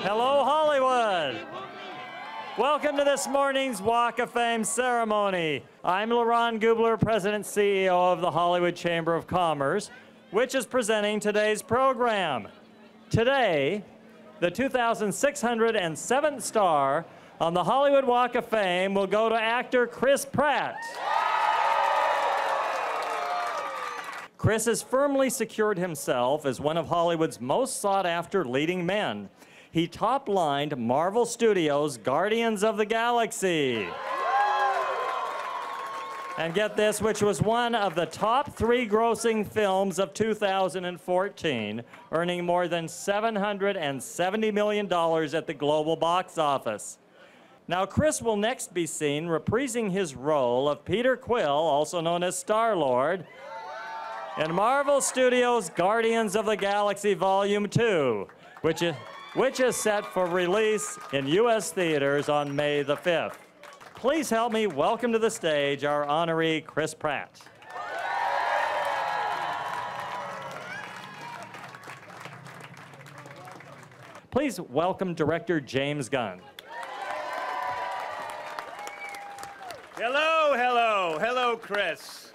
Hello, Hollywood. Welcome to this morning's Walk of Fame ceremony. I'm LaRon Gubler, President and CEO of the Hollywood Chamber of Commerce, which is presenting today's program. Today, the 2,607th star on the Hollywood Walk of Fame will go to actor Chris Pratt. Chris has firmly secured himself as one of Hollywood's most sought-after leading men. He top-lined Marvel Studios' Guardians of the Galaxy. And get this, which was one of the top 3 grossing films of 2014, earning more than $770 million at the global box office. Now, Chris will next be seen reprising his role of Peter Quill, also known as Star-Lord, in Marvel Studios' Guardians of the Galaxy Volume 2, which is set for release in U.S. theaters on May the 5th. Please help me welcome to the stage our honoree, Chris Pratt. Please welcome director James Gunn. Hello, hello, hello, Chris.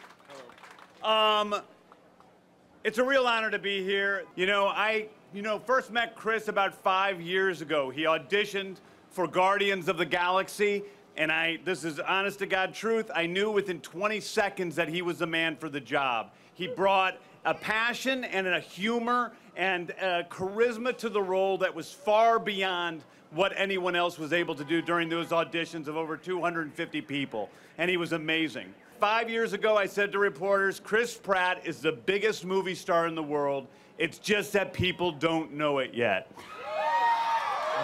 It's a real honor to be here. I first met Chris about 5 years ago. He auditioned for Guardians of the Galaxy, and this is honest to God truth, I knew within 20 seconds that he was the man for the job. He brought a passion and a humor and a charisma to the role that was far beyond what anyone else was able to do during those auditions of over 250 people, and he was amazing. 5 years ago, I said to reporters, Chris Pratt is the biggest movie star in the world. It's just that people don't know it yet.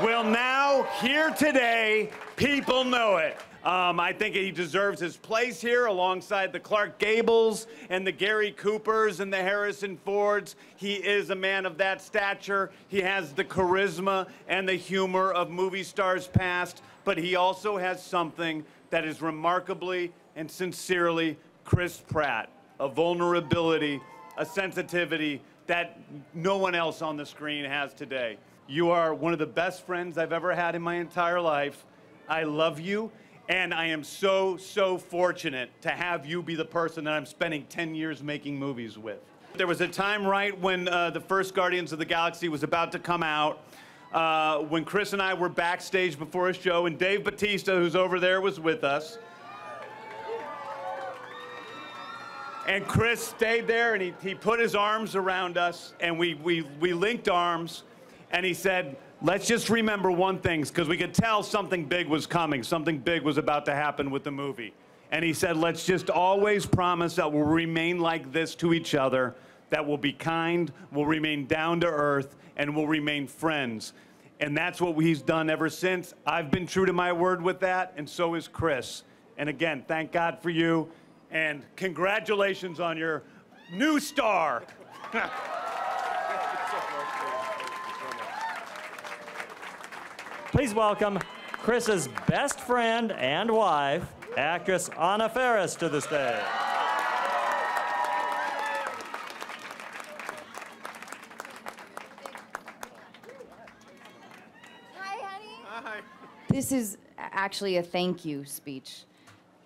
Well, now, here today, people know it. I think he deserves his place here alongside the Clark Gables and the Gary Coopers and the Harrison Fords. He is a man of that stature. He has the charisma and the humor of movie stars past, but he also has something that is remarkably and sincerely Chris Pratt, a vulnerability, a sensitivity that no one else on the screen has today. You are one of the best friends I've ever had in my entire life. I love you, and I am so, so fortunate to have you be the person that I'm spending 10 years making movies with. There was a time right when the first Guardians of the Galaxy was about to come out, when Chris and I were backstage before a show, and Dave Bautista, who's over there, was with us. And Chris stayed there, and he put his arms around us, and we linked arms, and he said, let's just remember one thing, because we could tell something big was coming, something big was about to happen with the movie. And he said, let's just always promise that we'll remain like this to each other, that we'll be kind, we'll remain down to earth, and we'll remain friends. And that's what he's done ever since. I've been true to my word with that, and so is Chris. And again, thank God for you. And congratulations on your new star. Please welcome Chris's best friend and wife, actress Anna Faris, to the stage. Hi, honey. Hi. This is actually a thank you speech.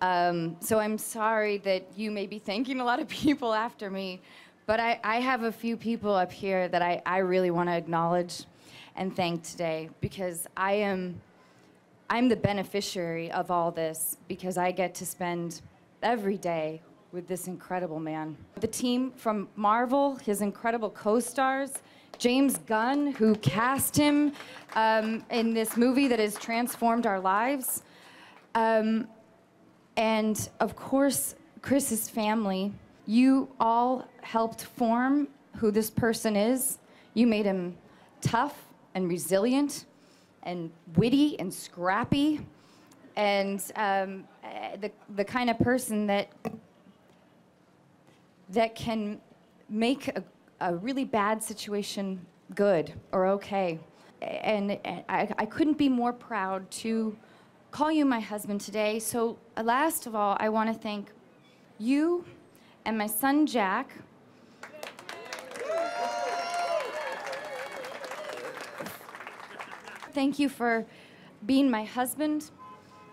So I'm sorry that you may be thanking a lot of people after me, but I have a few people up here that I really want to acknowledge and thank today, because I'm the beneficiary of all this, because I get to spend every day with this incredible man. The team from Marvel, his incredible co-stars, James Gunn, who cast him in this movie that has transformed our lives. And of course, Chris's family. You all helped form who this person is. You made him tough and resilient and witty and scrappy, and the kind of person that can make a really bad situation good or okay. And I couldn't be more proud to call you my husband today. So last of all, I want to thank you and my son Jack Thank you for being my husband,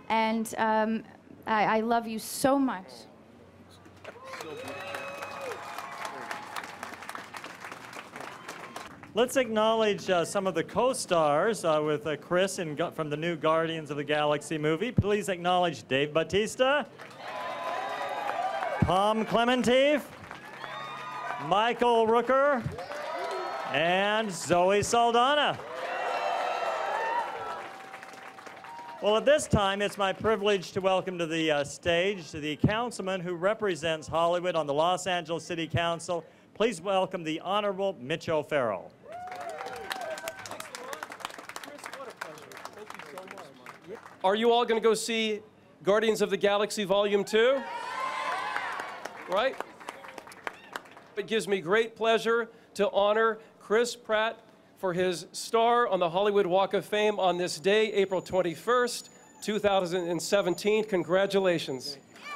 and I love you so much. Let's acknowledge some of the co-stars with Chris from the new Guardians of the Galaxy movie. Please acknowledge Dave Bautista, Pom Clemente, Michael Rooker, and Zoe Saldana. Well, at this time, it's my privilege to welcome to the stage the councilman who represents Hollywood on the Los Angeles City Council. Please welcome the Honorable Mitch O'Farrell. Are you all going to go see Guardians of the Galaxy Volume 2? Right? It gives me great pleasure to honor Chris Pratt for his star on the Hollywood Walk of Fame on this day, April 21st, 2017. Congratulations. You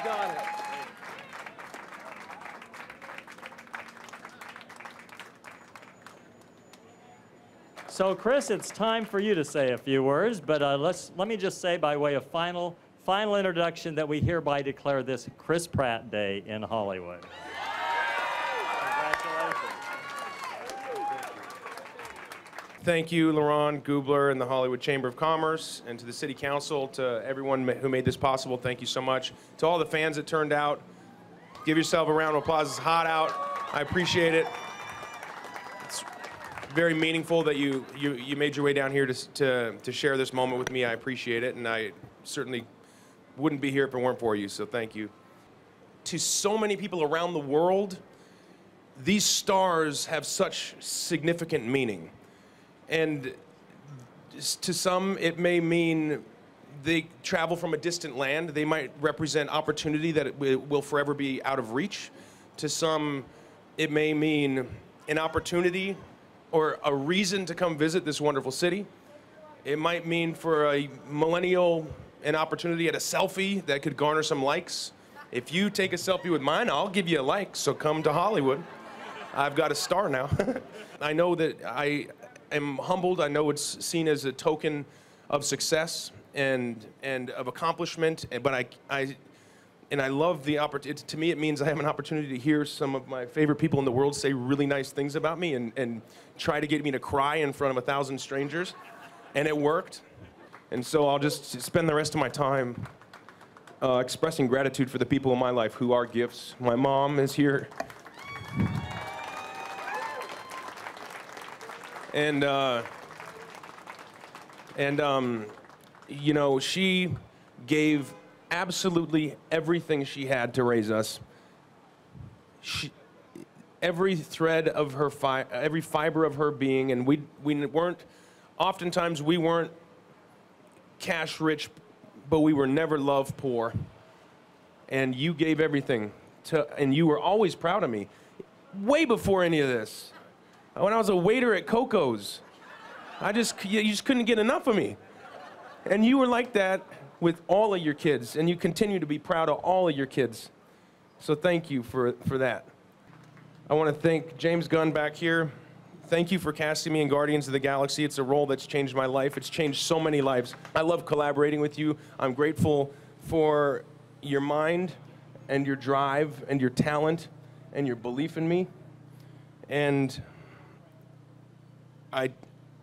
got it. So, Chris, it's time for you to say a few words, but let me just say by way of final introduction that we hereby declare this Chris Pratt Day in Hollywood. Thank you, Laurent Gubler and the Hollywood Chamber of Commerce, and to the City Council, to everyone who made this possible. Thank you so much. To all the fans that turned out, give yourself a round of applause. It's hot out. I appreciate it. It's very meaningful that you made your way down here to share this moment with me. I appreciate it, and I certainly wouldn't be here if it weren't for you, so thank you. To so many people around the world, these stars have such significant meaning. And to some, it may mean they travel from a distant land. They might represent opportunity that it will forever be out of reach. To some, it may mean an opportunity or a reason to come visit this wonderful city. It might mean for a millennial an opportunity at a selfie that could garner some likes. If you take a selfie with mine, I'll give you a like, so come to Hollywood. I've got a star now. I know that I am humbled. I know it's seen as a token of success and of accomplishment, but I love the opportunity. To me, it means I have an opportunity to hear some of my favorite people in the world say really nice things about me and try to get me to cry in front of 1,000 strangers, and it worked. And so I'll just spend the rest of my time expressing gratitude for the people in my life who are gifts. My mom is here. And you know, she gave absolutely everything she had to raise us. Every thread of her, every fiber of her being, and we weren't, oftentimes we weren't cash rich, but we were never love poor. And you gave everything and you were always proud of me, way before any of this. When I was a waiter at Coco's, you just couldn't get enough of me. And you were like that with all of your kids, and you continue to be proud of all of your kids. So thank you for that. I want to thank James Gunn back here. Thank you for casting me in Guardians of the Galaxy. It's a role that's changed my life. It's changed so many lives. I love collaborating with you. I'm grateful for your mind and your drive and your talent and your belief in me. And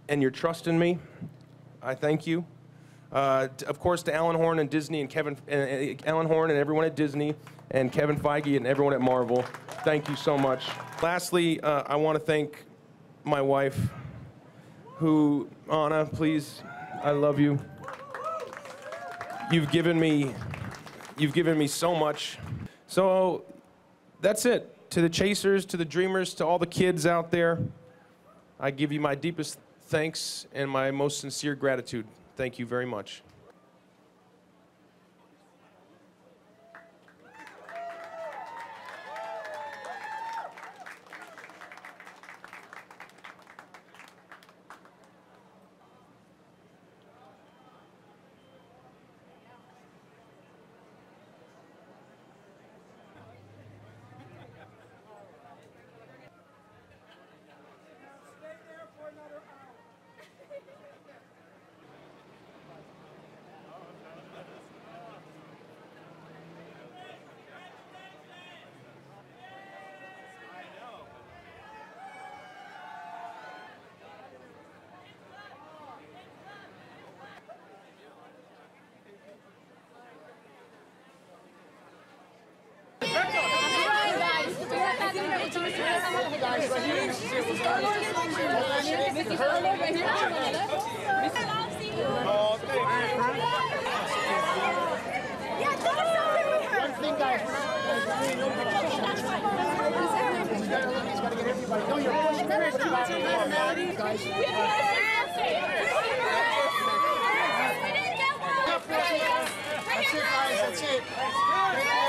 your trust in me. I thank you. Of course, to Alan Horn and Disney and Alan Horn and everyone at Disney and Kevin Feige and everyone at Marvel. Thank you so much. Lastly, I want to thank my wife, who, Anna, please, I love you. You've given me so much. So that's it. To the chasers, to the dreamers, to all the kids out there, I give you my deepest thanks and my most sincere gratitude. Thank you very much. Stay there for That's it.